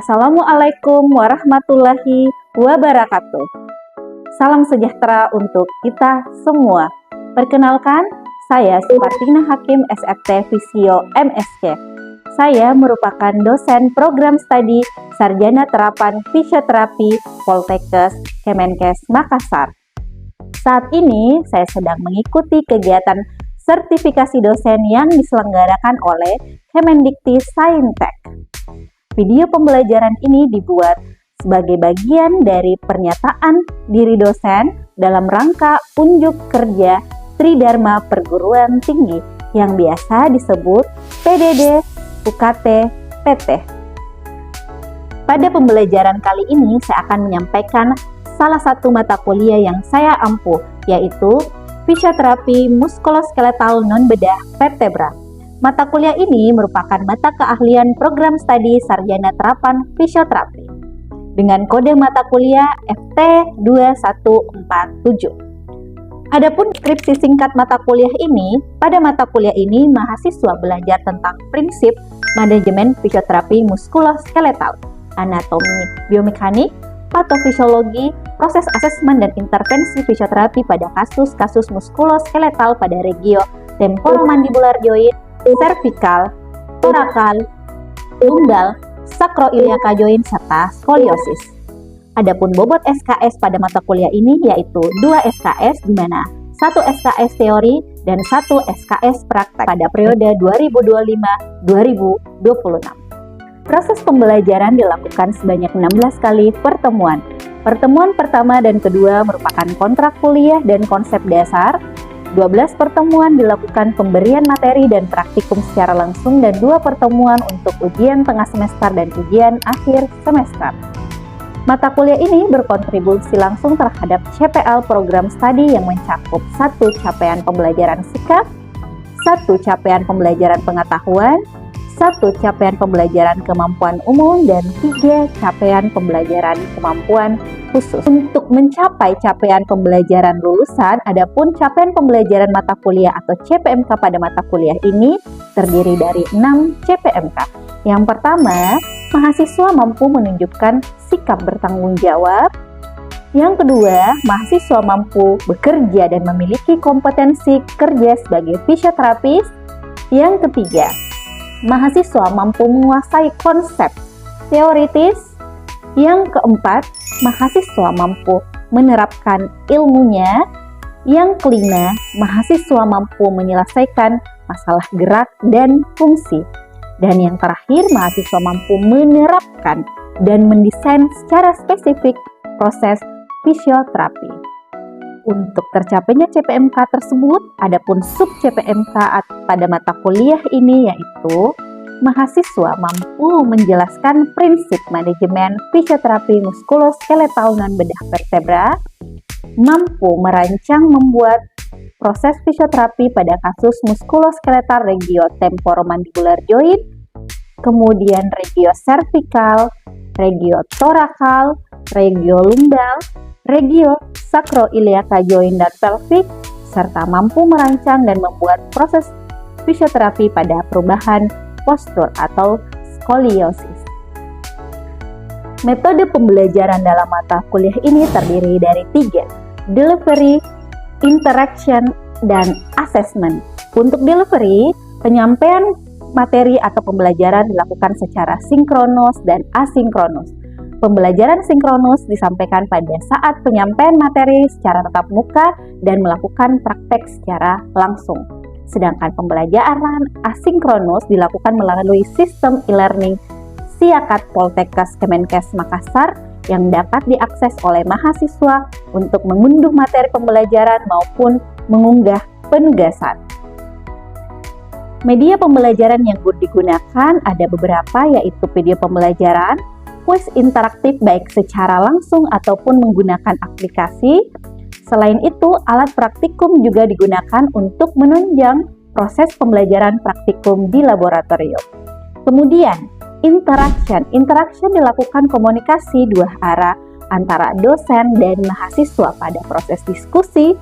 Assalamualaikum warahmatullahi wabarakatuh. Salam sejahtera untuk kita semua. Perkenalkan, saya Supartina Hakim, SFT Fisio MSK. Saya merupakan dosen program studi Sarjana Terapan Fisioterapi Poltekkes Kemenkes Makassar. Saat ini saya sedang mengikuti kegiatan sertifikasi dosen yang diselenggarakan oleh Kemendikti-Saintek. Video pembelajaran ini dibuat sebagai bagian dari pernyataan diri dosen dalam rangka unjuk kerja Tridharma Perguruan Tinggi yang biasa disebut PDD UKT PT. Pada pembelajaran kali ini saya akan menyampaikan salah satu mata kuliah yang saya ampuh, yaitu Fisioterapi Muskuloskeletal Non-Bedah Vertebra. Mata kuliah ini merupakan mata keahlian program studi Sarjana Terapan Fisioterapi dengan kode mata kuliah FT2147. Adapun deskripsi singkat mata kuliah ini, pada mata kuliah ini mahasiswa belajar tentang prinsip manajemen fisioterapi muskuloskeletal, anatomi biomekanik, patofisiologi, proses asesmen dan intervensi fisioterapi pada kasus-kasus muskuloskeletal pada regio temporomandibular joint, servikal, torakal, tunggal, sakroiliaka joint, serta skoliosis. Adapun bobot SKS pada mata kuliah ini yaitu 2 SKS, di mana 1 SKS teori dan 1 SKS praktek pada periode 2025-2026. Proses pembelajaran dilakukan sebanyak 16 kali pertemuan. Pertemuan pertama dan kedua merupakan kontrak kuliah dan konsep dasar. 12 pertemuan dilakukan pemberian materi dan praktikum secara langsung, dan 2 pertemuan untuk ujian tengah semester dan ujian akhir semester. Mata kuliah ini berkontribusi langsung terhadap CPL program studi yang mencakup 1 capaian pembelajaran sikap, 1 capaian pembelajaran pengetahuan, 1 capaian pembelajaran kemampuan umum, dan 3 capaian pembelajaran kemampuan khusus. Untuk mencapai capaian pembelajaran lulusan, adapun capaian pembelajaran mata kuliah atau CPMK pada mata kuliah ini terdiri dari 6 CPMK. Yang pertama, mahasiswa mampu menunjukkan sikap bertanggung jawab. Yang kedua, mahasiswa mampu bekerja dan memiliki kompetensi kerja sebagai fisioterapis. Yang ketiga, mahasiswa mampu menguasai konsep teoritis. Yang keempat, mahasiswa mampu menerapkan ilmunya. Yang kelima, mahasiswa mampu menyelesaikan masalah gerak dan fungsi. Dan yang terakhir, mahasiswa mampu menerapkan dan mendesain secara spesifik proses fisioterapi. Untuk tercapainya CPMK tersebut, adapun sub CPMK pada mata kuliah ini yaitu mahasiswa mampu menjelaskan prinsip manajemen fisioterapi muskuloskeletal non-bedah vertebra, mampu merancang membuat proses fisioterapi pada kasus muskuloskeletal regio temporomandibular joint, kemudian regio servikal, regio torakal, regio lumbal, regio sakroiliaka joint dan pelvic, serta mampu merancang dan membuat proses fisioterapi pada perubahan postur atau skoliosis. Metode pembelajaran dalam mata kuliah ini terdiri dari 3, delivery, interaction, dan assessment. Untuk delivery, penyampaian materi atau pembelajaran dilakukan secara sinkronus dan asinkronus. Pembelajaran sinkronus disampaikan pada saat penyampaian materi secara tatap muka dan melakukan praktek secara langsung. Sedangkan pembelajaran asinkronus dilakukan melalui sistem e-learning Siakat Poltekkes Kemenkes Makassar yang dapat diakses oleh mahasiswa untuk mengunduh materi pembelajaran maupun mengunggah penugasan. Media pembelajaran yang digunakan ada beberapa, yaitu video pembelajaran, kuis interaktif baik secara langsung ataupun menggunakan aplikasi. Selain itu, alat praktikum juga digunakan untuk menunjang proses pembelajaran praktikum di laboratorium. Kemudian, interaction dilakukan komunikasi 2 arah antara dosen dan mahasiswa pada proses diskusi,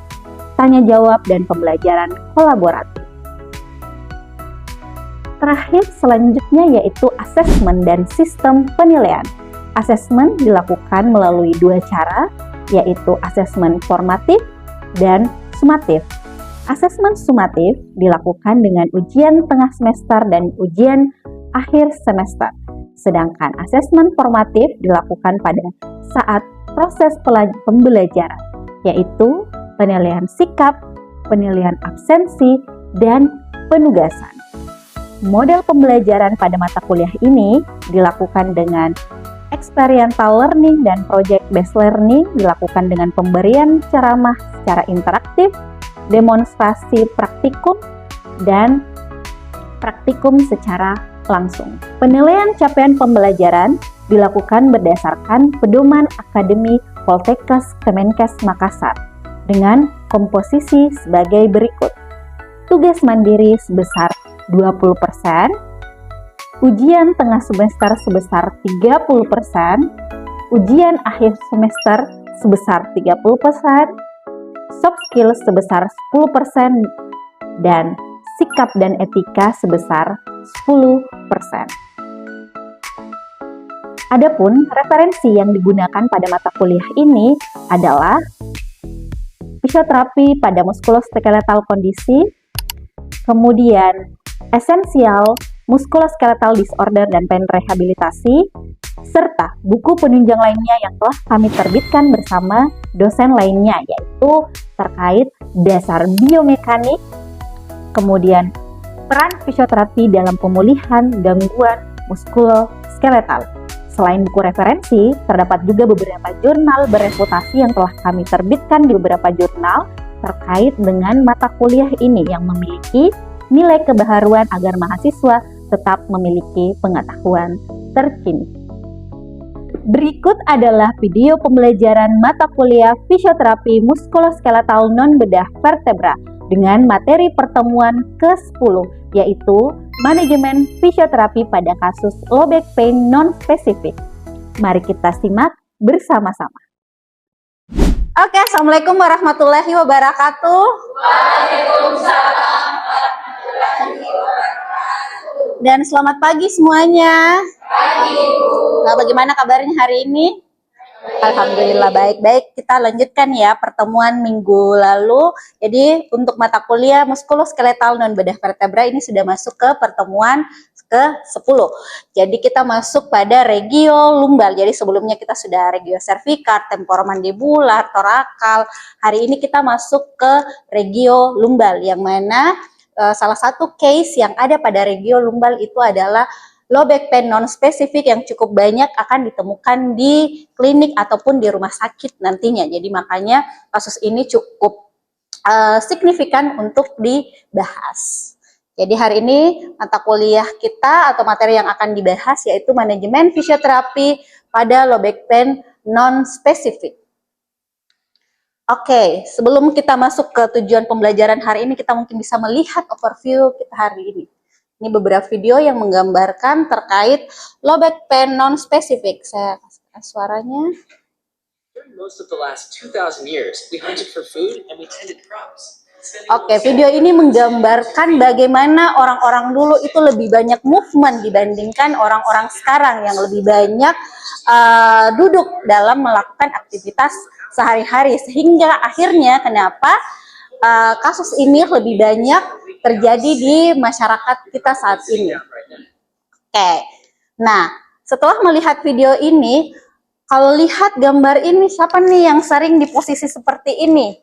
tanya jawab, dan pembelajaran kolaboratif. Terakhir selanjutnya yaitu asesmen dan sistem penilaian. Asesmen dilakukan melalui dua cara, yaitu asesmen formatif dan sumatif. Asesmen sumatif dilakukan dengan ujian tengah semester dan ujian akhir semester. Sedangkan asesmen formatif dilakukan pada saat proses pembelajaran, yaitu penilaian sikap, penilaian absensi, dan penugasan. Model pembelajaran pada mata kuliah ini dilakukan dengan experiential learning dan project-based learning, dilakukan dengan pemberian ceramah secara interaktif, demonstrasi praktikum, dan praktikum secara langsung. Penilaian capaian pembelajaran dilakukan berdasarkan pedoman Akademi Poltekkes Kemenkes Makassar dengan komposisi sebagai berikut. Tugas mandiri sebesar 20%, ujian tengah semester sebesar 30%, ujian akhir semester sebesar 30%, soft skill sebesar 10%, dan sikap dan etika sebesar 10%. Adapun referensi yang digunakan pada mata kuliah ini adalah fisioterapi pada muskuloskeletal kondisi, kemudian esensial muskuloskeletal disorder dan pain rehabilitasi, serta buku penunjang lainnya yang telah kami terbitkan bersama dosen lainnya, yaitu terkait dasar biomekanik, kemudian peran fisioterapi dalam pemulihan gangguan muskuloskeletal. Selain buku referensi, terdapat juga beberapa jurnal bereputasi yang telah kami terbitkan di beberapa jurnal terkait dengan mata kuliah ini yang memiliki nilai kebaharuan agar mahasiswa tetap memiliki pengetahuan terkini. Berikut adalah video pembelajaran mata kuliah fisioterapi muskuloskeletal non-bedah vertebra dengan materi pertemuan ke-10, yaitu manajemen fisioterapi pada kasus low back pain non-spesifik. Mari kita simak bersama-sama. Oke, Assalamualaikum warahmatullahi wabarakatuh. Waalaikumsalam warahmatullahi wabarakatuh. Dan selamat pagi semuanya. Pagi, Bu. Nah, bagaimana kabarnya hari ini? Alhamdulillah baik-baik. Kita lanjutkan ya pertemuan minggu lalu. Jadi untuk mata kuliah muskuloskeletal non-bedah vertebra ini sudah masuk ke pertemuan ke-10. Jadi kita masuk pada regio lumbal. Jadi sebelumnya kita sudah regio cervical, temporomandibular, torakal. Hari ini kita masuk ke regio lumbal yang mana salah satu case yang ada pada regio lumbal itu adalah low back pain non-spesifik yang cukup banyak akan ditemukan di klinik ataupun di rumah sakit nantinya. Jadi makanya kasus ini cukup signifikan untuk dibahas. Jadi hari ini mata kuliah kita atau materi yang akan dibahas yaitu manajemen fisioterapi pada low back pain non-spesifik. Oke, sebelum kita masuk ke tujuan pembelajaran hari ini, kita mungkin bisa melihat overview kita hari ini. Ini beberapa video yang menggambarkan terkait low back pain non-spesifik. Saya kasihkan suaranya. During most of the last 2,000 years, we hunted for food and we tended crops. Oke, video ini menggambarkan bagaimana orang-orang dulu itu lebih banyak movement dibandingkan orang-orang sekarang yang lebih banyak duduk dalam melakukan aktivitas sehari-hari. Sehingga akhirnya kenapa kasus ini lebih banyak terjadi di masyarakat kita saat ini. Oke, nah setelah melihat video ini, kalau lihat gambar ini, siapa nih yang sering di posisi seperti ini?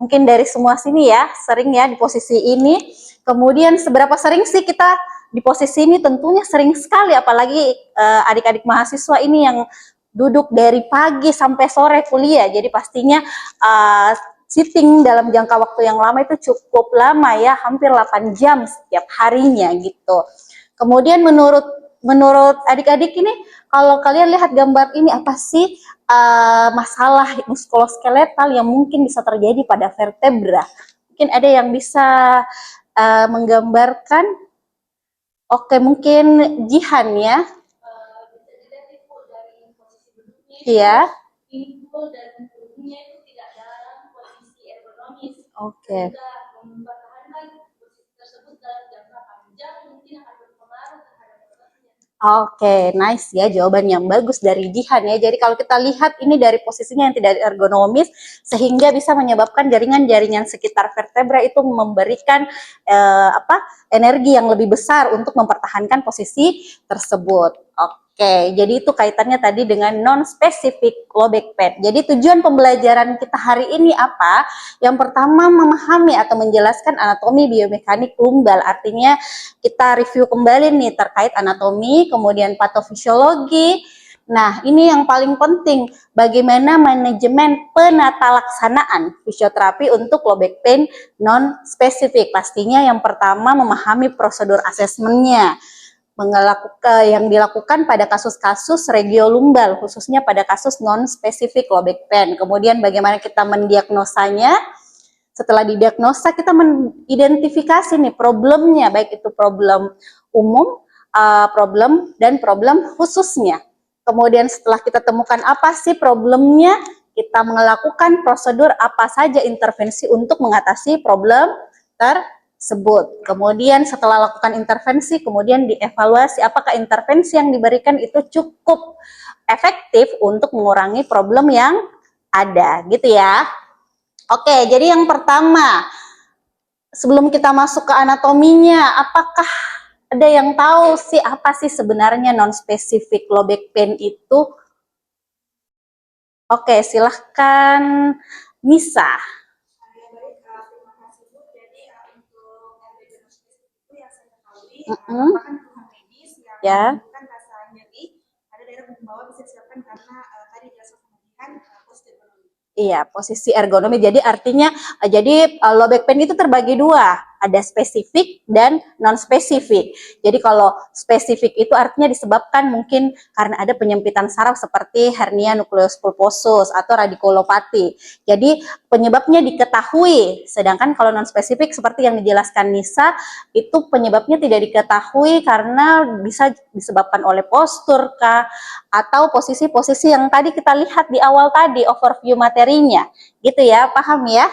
Mungkin dari semua sini ya, sering ya di posisi ini. Kemudian seberapa sering sih kita di posisi ini? Tentunya sering sekali, apalagi adik-adik mahasiswa ini yang duduk dari pagi sampai sore kuliah. Jadi pastinya sitting dalam jangka waktu yang lama itu cukup lama ya, hampir 8 jam setiap harinya gitu. Kemudian menurut adik-adik ini, kalau kalian lihat gambar ini, apa sih masalah muskuloskeletal yang mungkin bisa terjadi pada vertebra? Mungkin ada yang bisa menggambarkan? Oke, mungkin Jihan ya. Iya. Oke. Oke, nice ya, jawaban yang bagus dari Jihan ya. Jadi kalau kita lihat ini dari posisinya yang tidak ergonomis, sehingga bisa menyebabkan jaringan-jaringan sekitar vertebra itu memberikan energi yang lebih besar untuk mempertahankan posisi tersebut. Oke, jadi itu kaitannya tadi dengan non-specific low back pain. Jadi tujuan pembelajaran kita hari ini apa? Yang pertama, memahami atau menjelaskan anatomi biomekanik lumbal. Artinya kita review kembali nih terkait anatomi, kemudian patofisiologi. Nah, ini yang paling penting, bagaimana manajemen penata laksanaan fisioterapi untuk low back pain non-spesifik. Pastinya yang pertama memahami prosedur asesmennya, yang dilakukan pada kasus-kasus regiolumbal, khususnya pada kasus non-spesifik low back pain. Kemudian bagaimana kita mendiagnosanya. Setelah didiagnosa, kita mengidentifikasi nih problemnya, baik itu problem umum, problem khususnya. Kemudian setelah kita temukan apa sih problemnya, kita melakukan prosedur apa saja intervensi untuk mengatasi problem tersebut. Kemudian setelah lakukan intervensi, kemudian dievaluasi apakah intervensi yang diberikan itu cukup efektif untuk mengurangi problem yang ada, gitu ya. Oke, jadi yang pertama, sebelum kita masuk ke anatominya, apakah ada yang tahu sih apa sih sebenarnya non-specific low back pain itu? Oke, silahkan Nisa. Ya. Iya, posisi ergonomi. Jadi artinya, low back pain itu terbagi dua, ada spesifik dan non spesifik. Jadi kalau spesifik itu artinya disebabkan mungkin karena ada penyempitan saraf seperti hernia nukleus pulposus atau radikulopati. Jadi penyebabnya diketahui, sedangkan kalau non spesifik seperti yang dijelaskan Nisa, itu penyebabnya tidak diketahui karena bisa disebabkan oleh postur kah, atau posisi-posisi yang tadi kita lihat di awal tadi, overview materinya, gitu ya, paham ya?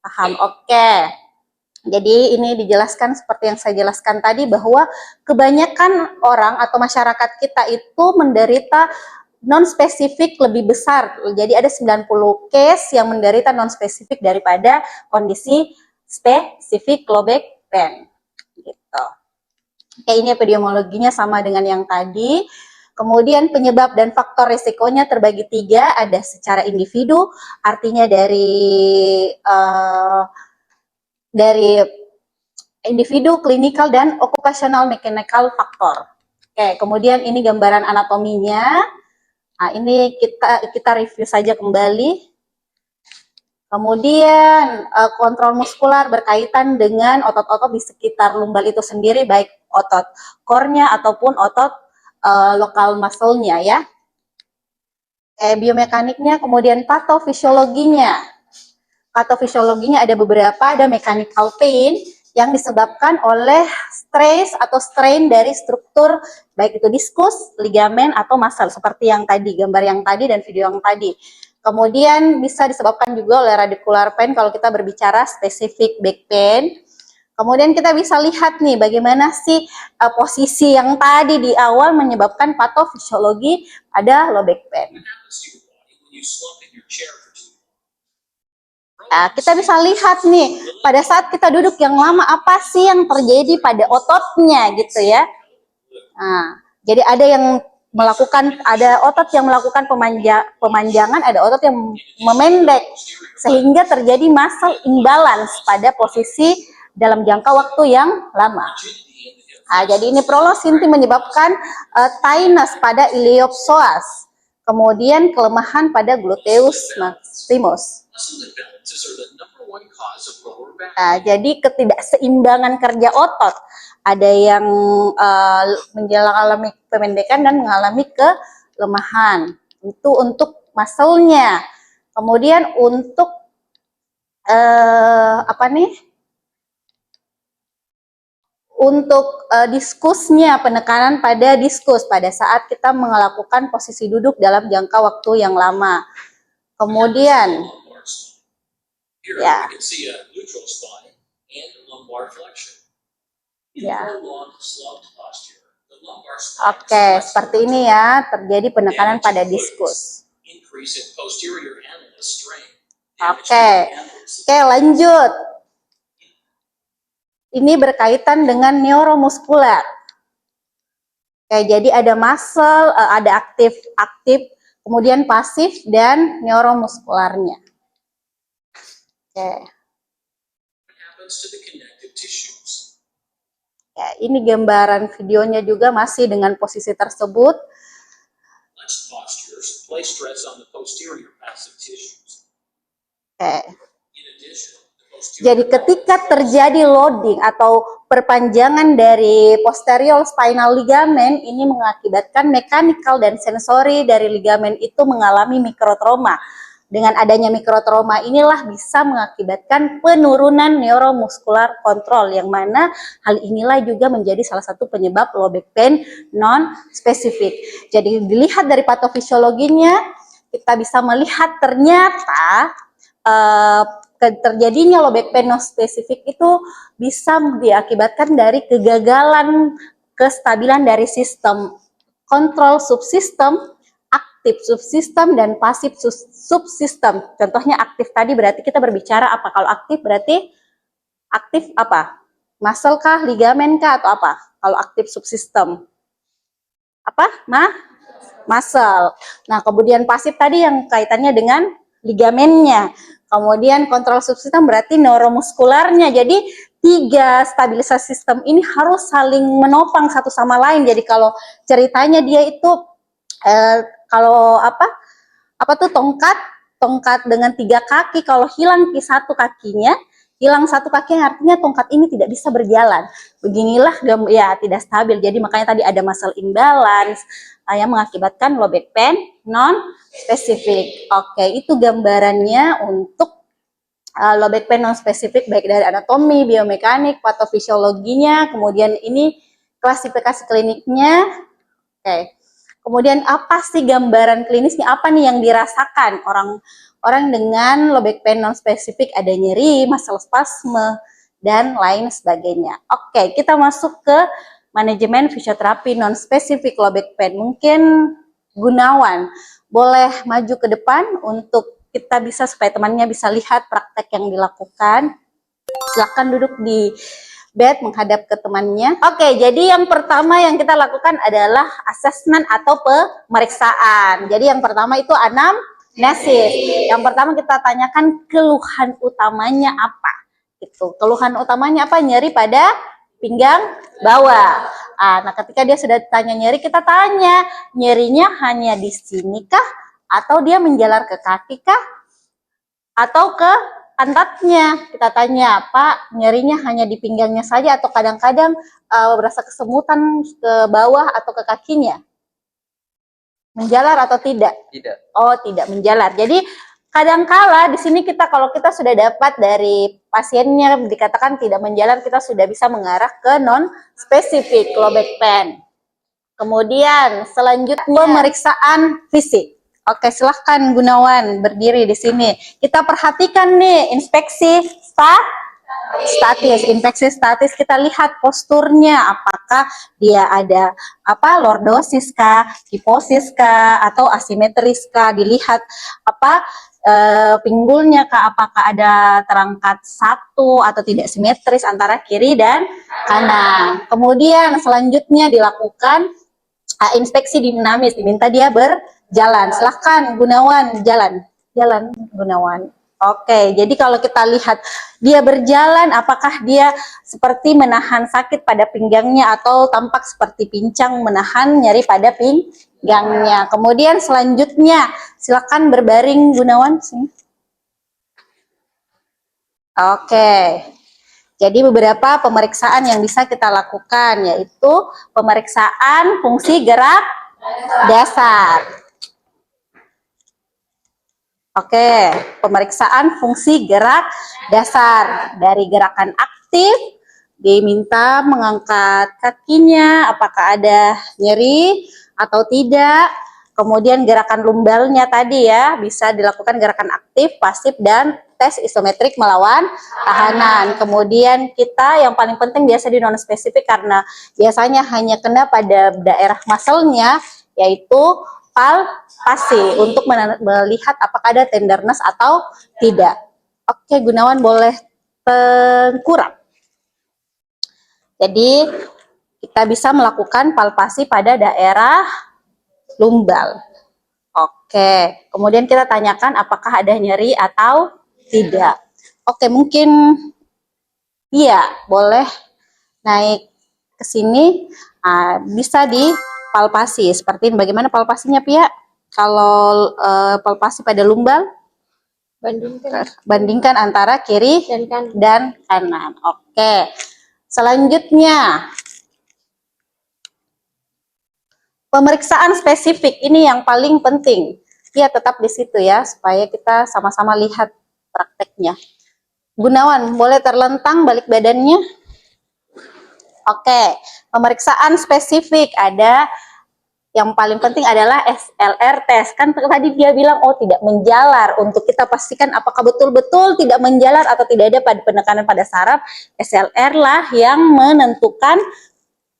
Paham, oke. Jadi ini dijelaskan seperti yang saya jelaskan tadi, bahwa kebanyakan orang atau masyarakat kita itu menderita non-spesifik lebih besar. Jadi ada 90 case yang menderita non-spesifik daripada kondisi spesifik low back pain. Gitu. Oke, ini epidemiologinya sama dengan yang tadi. Kemudian penyebab dan faktor risikonya terbagi tiga, ada secara individu, artinya dari individu, klinikal, dan occupational mechanical faktor. Oke, kemudian ini gambaran anatominya. Nah, ini kita review saja kembali. Kemudian kontrol muskular berkaitan dengan otot-otot di sekitar lumbal itu sendiri, baik otot core-nya ataupun otot lokal muscle-nya ya. Biomekaniknya, kemudian patofisiologinya. Patofisiologinya ada beberapa, ada mechanical pain yang disebabkan oleh stress atau strain dari struktur baik itu diskus, ligamen atau muscle seperti yang tadi, gambar yang tadi dan video yang tadi. Kemudian bisa disebabkan juga oleh radicular pain kalau kita berbicara spesifik back pain. Kemudian kita bisa lihat nih bagaimana sih posisi yang tadi di awal menyebabkan patofisiologi pada low back pain. Nah, kita bisa lihat nih pada saat kita duduk yang lama apa sih yang terjadi pada ototnya gitu ya. Nah, jadi ada otot yang melakukan pemanjangan, ada otot yang memendek sehingga terjadi muscle imbalance pada posisi dalam jangka waktu yang lama. Nah, jadi ini prolong inti menyebabkan tightness pada iliopsoas, kemudian kelemahan pada gluteus maximus. Nah, jadi ketidakseimbangan kerja otot, ada yang mengalami pemendekan dan mengalami kelemahan. Itu untuk muscle-nya. Kemudian untuk diskusnya, penekanan pada diskus pada saat kita melakukan posisi duduk dalam jangka waktu yang lama. Kemudian ya. Ya. Oke, seperti ini ya, terjadi penekanan pada diskus. Oke, lanjut. Ini berkaitan dengan neuromuskular. Oke, jadi ada muscle, ada aktif, kemudian pasif dan neuromuskularnya. Oke. Ya, ini gambaran videonya juga masih dengan posisi tersebut. Oke. Jadi ketika terjadi loading atau perpanjangan dari posterior spinal ligament, ini mengakibatkan mechanical dan sensori dari ligamen itu mengalami mikrotrauma. Dengan adanya mikrotrauma inilah bisa mengakibatkan penurunan neuromuskular kontrol, yang mana hal inilah juga menjadi salah satu penyebab low back pain non-spesifik. Jadi dilihat dari patofisiologinya, kita bisa melihat ternyata terjadinya low back pain non-spesifik itu bisa diakibatkan dari kegagalan kestabilan dari sistem kontrol subsistem, aktif subsistem, dan pasif subsistem. Contohnya aktif tadi berarti kita berbicara apa? Kalau aktif berarti aktif apa? Muscle kah, ligamen kah, atau apa? Kalau aktif subsistem apa? Muscle. Nah, kemudian pasif tadi yang kaitannya dengan ligamennya. Kemudian kontrol subsistem berarti neuromuskularnya. Jadi 3 stabilisasi sistem ini harus saling menopang satu sama lain. Jadi kalau ceritanya dia itu kalau apa tuh tongkat dengan 3 kaki, kalau hilang satu kakinya, artinya tongkat ini tidak bisa berjalan. Beginilah ya, tidak stabil. Jadi makanya tadi ada muscle imbalance yang mengakibatkan low back pain non-spesifik. Oke, itu gambarannya untuk low back pain non-spesifik, baik dari anatomi, biomekanik, patofisiologinya, kemudian ini klasifikasi kliniknya. Oke. Kemudian apa sih gambaran klinisnya? Apa nih yang dirasakan orang dengan low back pain non-spesifik? Ada nyeri, muscle spasme, dan lain sebagainya. Oke, kita masuk ke manajemen fisioterapi non-spesifik low back pain. Mungkin Gunawan boleh maju ke depan untuk kita bisa, supaya temannya bisa lihat praktek yang dilakukan. Silakan duduk di bed menghadap ke temannya. Oke, jadi yang pertama yang kita lakukan adalah asesmen atau pemeriksaan. Jadi yang pertama itu anamnesis. Yang pertama kita tanyakan keluhan utamanya apa. Itu keluhan utamanya apa? Nyeri pada pinggang bawah. Nah, ketika dia sudah tanya nyeri, kita tanya nyerinya hanya di sini kah? Atau dia menjalar ke kaki kah? Atau ke pantatnya? Kita tanya, Pak, nyerinya hanya di pinggangnya saja atau kadang-kadang berasa kesemutan ke bawah atau ke kakinya? Menjalar atau tidak? Tidak. Oh, tidak menjalar. Jadi kadangkala di sini kalau kita sudah dapat dari pasiennya dikatakan tidak menjalar, kita sudah bisa mengarah ke non-spesifik low back pain. Kemudian selanjutnya pemeriksaan fisik. Oke, silahkan Gunawan berdiri di sini. Kita perhatikan nih inspeksi statis. Inspeksi statis kita lihat posturnya, apakah dia ada lordosis kah, kiposis kah, atau asimetris kah. Dilihat pinggulnya kah, apakah ada terangkat satu atau tidak simetris antara kiri dan kanan. Kemudian selanjutnya dilakukan inspeksi dinamis, diminta dia berjalan. Silahkan Gunawan, jalan Gunawan. Oke, jadi kalau kita lihat dia berjalan, apakah dia seperti menahan sakit pada pinggangnya atau tampak seperti pincang menahan nyeri pada pinggangnya. Kemudian selanjutnya silakan berbaring Gunawan sini. Oke. Jadi beberapa pemeriksaan yang bisa kita lakukan, yaitu pemeriksaan fungsi gerak dasar. Oke, pemeriksaan fungsi gerak dasar. Dari gerakan aktif, diminta mengangkat kakinya, apakah ada nyeri atau tidak. Kemudian gerakan lumbalnya tadi ya, bisa dilakukan gerakan aktif, pasif, dan tes isometrik melawan tahanan. Kemudian kita yang paling penting biasa di non spesifik karena biasanya hanya kena pada daerah muscle-nya, yaitu palpasi untuk melihat apakah ada tenderness atau tidak. Oke, Gunawan boleh tengkurap. Jadi kita bisa melakukan palpasi pada daerah lumbal. Oke, kemudian kita tanyakan apakah ada nyeri atau tidak. Oke, mungkin iya, boleh naik ke sini. Bisa dipalpasi. Seperti bagaimana palpasinya, Pia? Kalau palpasi pada lumbal? Bandingkan antara kiri dan kanan. Oke, selanjutnya pemeriksaan spesifik ini yang paling penting. Ya, tetap di situ ya, supaya kita sama-sama lihat prakteknya. Gunawan, boleh terlentang balik badannya? Oke, pemeriksaan spesifik ada yang paling penting adalah SLR test. Kan tadi dia bilang, oh tidak menjalar. Untuk kita pastikan apakah betul-betul tidak menjalar atau tidak ada penekanan pada saraf, SLR lah yang menentukan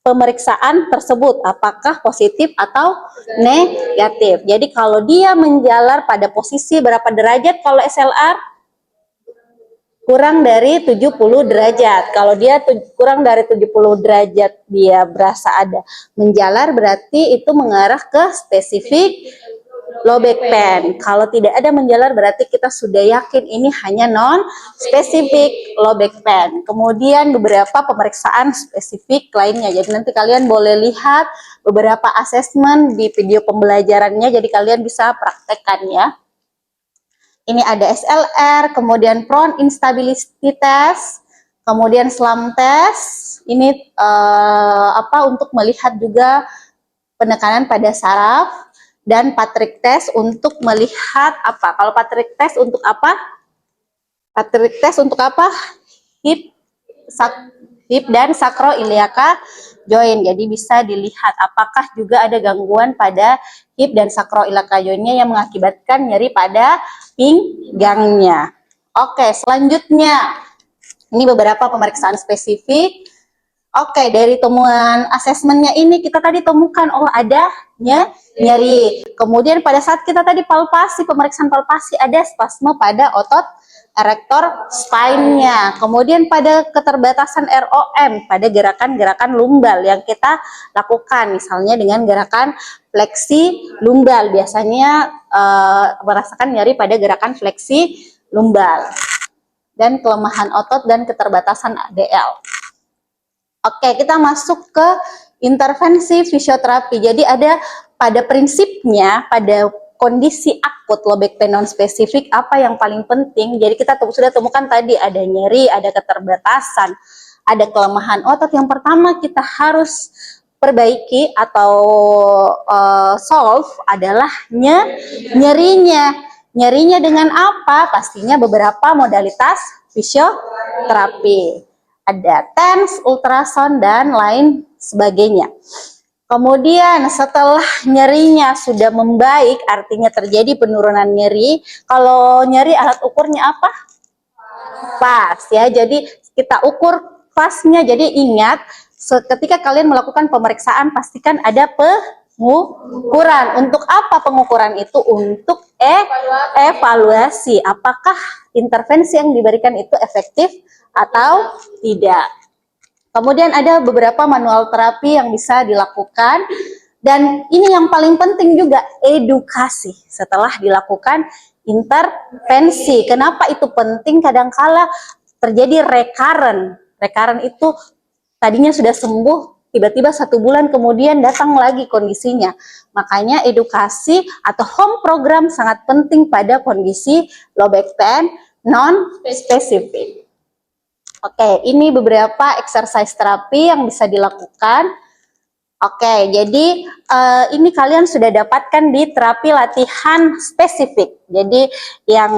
pemeriksaan tersebut apakah positif atau negatif. Jadi kalau dia menjalar pada posisi berapa derajat kalau SLR? Kurang dari 70 derajat. Kalau dia kurang dari 70 derajat dia berasa ada menjalar, berarti itu mengarah ke spesifik low back pain. Kalau tidak ada menjalar berarti kita sudah yakin ini hanya non spesifik low back pain. Kemudian beberapa pemeriksaan spesifik lainnya. Jadi nanti kalian boleh lihat beberapa asesmen di video pembelajarannya, jadi kalian bisa praktekkan ya. Ini ada SLR, kemudian prone instability test, kemudian SLAM test. Ini untuk melihat juga penekanan pada saraf, dan Patrick test untuk melihat apa? Kalau Patrick test untuk apa? Patrick test untuk apa? Hip dan sakroiliaka joint. Jadi bisa dilihat apakah juga ada gangguan pada hip dan sakroiliaka jointnya yang mengakibatkan nyeri pada pinggangnya. Oke, selanjutnya ini beberapa pemeriksaan spesifik. Oke, dari temuan asesmennya ini kita tadi temukan, oh ada nyeri. Kemudian pada saat kita tadi palpasi, pemeriksaan palpasi, ada spasme pada otot erector spine-nya. Kemudian pada keterbatasan ROM, pada gerakan-gerakan lumbal yang kita lakukan, misalnya dengan gerakan fleksi lumbal, biasanya merasakan nyeri pada gerakan fleksi lumbal. Dan kelemahan otot dan keterbatasan ADL. Oke, kita masuk ke intervensi fisioterapi. Jadi ada pada prinsipnya, pada kondisi akut low back pain non spesifik, apa yang paling penting? Jadi kita sudah temukan tadi ada nyeri, ada keterbatasan, ada kelemahan otot. Yang pertama kita harus perbaiki atau solve adalah nyerinya. Nyerinya dengan apa? Pastinya beberapa modalitas fisioterapi. Ada TENS, ultrasound, dan lain sebagainya. Kemudian setelah nyerinya sudah membaik, artinya terjadi penurunan nyeri. Kalau nyeri alat ukurnya apa? Pas ya, jadi kita ukur pasnya. Jadi ingat, ketika kalian melakukan pemeriksaan, pastikan ada pengukuran. Untuk apa pengukuran itu? Untuk evaluasi apakah intervensi yang diberikan itu efektif atau tidak. Kemudian ada beberapa manual terapi yang bisa dilakukan, dan ini yang paling penting juga, edukasi setelah dilakukan intervensi. Kenapa itu penting? Kadangkala terjadi recurrent. Recurrent itu tadinya sudah sembuh, tiba-tiba 1 bulan kemudian datang lagi kondisinya. Makanya edukasi atau home program sangat penting pada kondisi low back pain non spesifik. Oke, ini beberapa exercise terapi yang bisa dilakukan. Oke, jadi ini kalian sudah dapatkan di terapi latihan spesifik. Jadi yang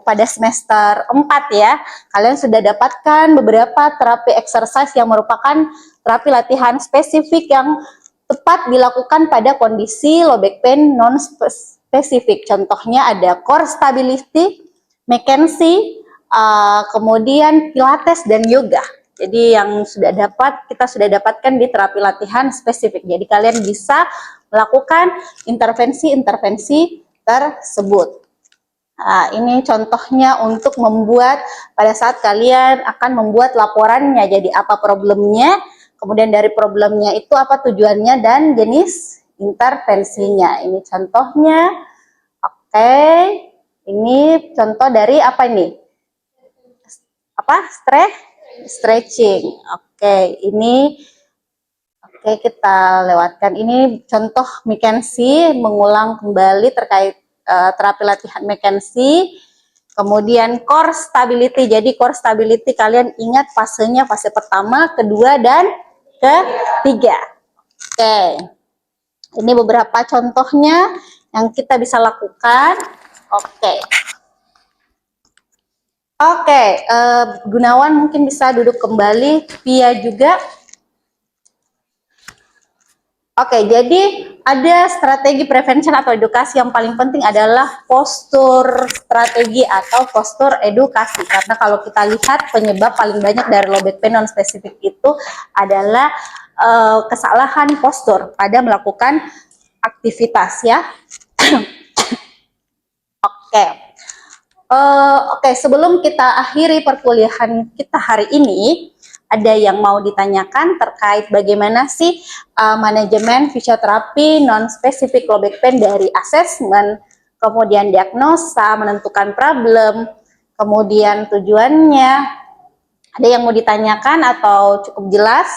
pada semester 4 ya, kalian sudah dapatkan beberapa terapi exercise yang merupakan terapi latihan spesifik yang tepat dilakukan pada kondisi low back pain non-spesifik. Contohnya ada core stability, McKenzie, kemudian Pilates dan yoga. Jadi yang kita sudah dapatkan di terapi latihan spesifik. Jadi kalian bisa melakukan intervensi-intervensi tersebut. Nah, ini contohnya untuk membuat pada saat kalian akan membuat laporannya. Jadi apa problemnya, kemudian dari problemnya itu apa tujuannya dan jenis intervensinya. Ini contohnya. Oke, ini contoh dari apa ini? Apa? Stretching. Oke, ini kita lewatkan. Ini contoh McKenzie mengulang kembali terkait terapi latihan McKenzie. Kemudian core stability. Jadi core stability kalian ingat fasenya, fase pertama, kedua, dan ketiga. Oke. Ini beberapa contohnya yang kita bisa lakukan. Oke. Gunawan mungkin bisa duduk kembali, Pia juga. Oke, jadi ada strategi prevention atau edukasi yang paling penting adalah postur strategi atau postur edukasi. Karena kalau kita lihat penyebab paling banyak dari low back pain non-spesifik itu adalah kesalahan postur pada melakukan aktivitas ya. Oke, sebelum kita akhiri perkuliahan kita hari ini, ada yang mau ditanyakan terkait bagaimana sih manajemen fisioterapi non-spesifik low back pain dari assessment, kemudian diagnosa, menentukan problem, kemudian tujuannya. Ada yang mau ditanyakan atau cukup jelas?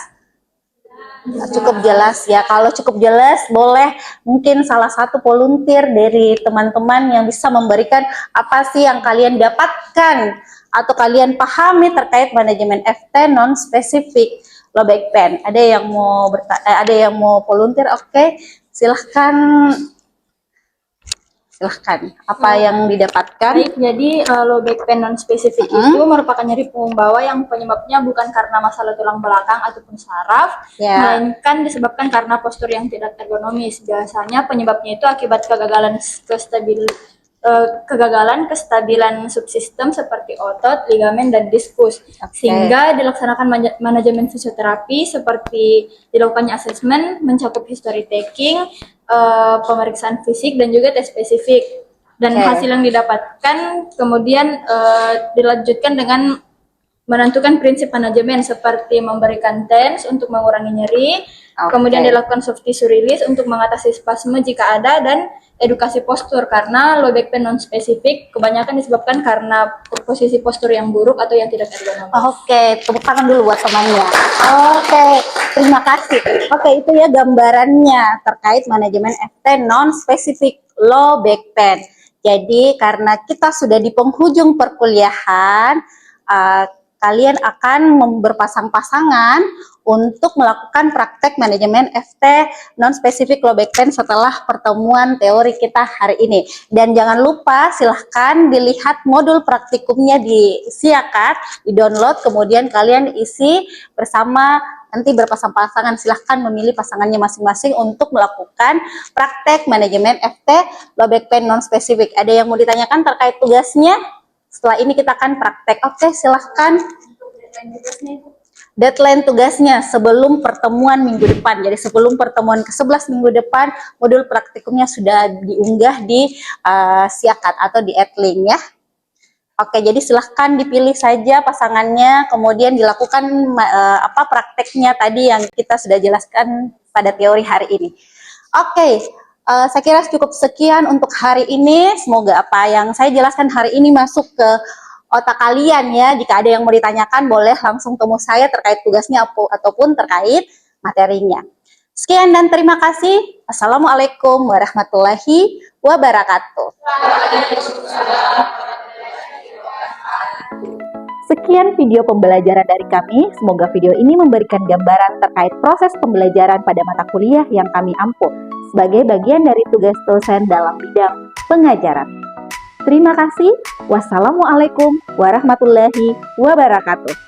Cukup jelas ya. Kalau cukup jelas, boleh mungkin salah satu volunteer dari teman-teman yang bisa memberikan apa sih yang kalian dapatkan atau kalian pahami terkait manajemen FT non-spesifik low back pain. Ada yang mau volunteer? Oke, silahkan. Apa yang didapatkan? Baik, jadi low back pain non-spesifik itu merupakan nyeri punggung bawah yang penyebabnya bukan karena masalah tulang belakang ataupun saraf, melainkan disebabkan karena postur yang tidak ergonomis. Biasanya penyebabnya itu akibat kegagalan kestabilan subsistem seperti otot, ligamen, dan diskus. Sehingga dilaksanakan manajemen fisioterapi seperti dilakukannya asesmen, mencakup history taking, pemeriksaan fisik, dan juga tes spesifik. Dan hasil yang didapatkan kemudian dilanjutkan dengan menentukan prinsip manajemen seperti memberikan TENS untuk mengurangi nyeri, kemudian dilakukan soft tissue release untuk mengatasi spasme jika ada, dan edukasi postur karena low back pain non-spesifik kebanyakan disebabkan karena posisi postur yang buruk atau yang tidak ergonomis. Oke, tepuk tangan dulu buat temannya. Oke, terima kasih. Oke, itu ya gambarannya terkait manajemen FT non-spesifik low back pain. Jadi karena kita sudah di penghujung perkuliahan, kalian akan berpasang-pasangan untuk melakukan praktek manajemen FT non-spesifik low back pain setelah pertemuan teori kita hari ini. Dan jangan lupa silahkan dilihat modul praktikumnya di Siakat, di-download, kemudian kalian isi bersama, nanti berpasang-pasangan, silahkan memilih pasangannya masing-masing untuk melakukan praktek manajemen FT low back pain non-spesifik. Ada yang mau ditanyakan terkait tugasnya? Setelah ini kita akan praktek. Oke, silahkan. Deadline tugasnya sebelum pertemuan minggu depan. Jadi sebelum pertemuan ke-11 minggu depan, modul praktikumnya sudah diunggah di Siakat atau di Edlink ya. Oke, jadi silahkan dipilih saja pasangannya, kemudian dilakukan prakteknya tadi yang kita sudah jelaskan pada teori hari ini. Oke. Saya kira cukup sekian untuk hari ini. Semoga apa yang saya jelaskan hari ini masuk ke otak kalian ya. Jika ada yang mau ditanyakan, boleh langsung temui saya terkait tugasnya ataupun terkait materinya. Sekian dan terima kasih. Assalamualaikum warahmatullahi wabarakatuh. Sekian video pembelajaran dari kami. Semoga video ini memberikan gambaran terkait proses pembelajaran pada mata kuliah yang kami ampuh sebagai bagian dari tugas dosen dalam bidang pengajaran. Terima kasih. Wassalamualaikum warahmatullahi wabarakatuh.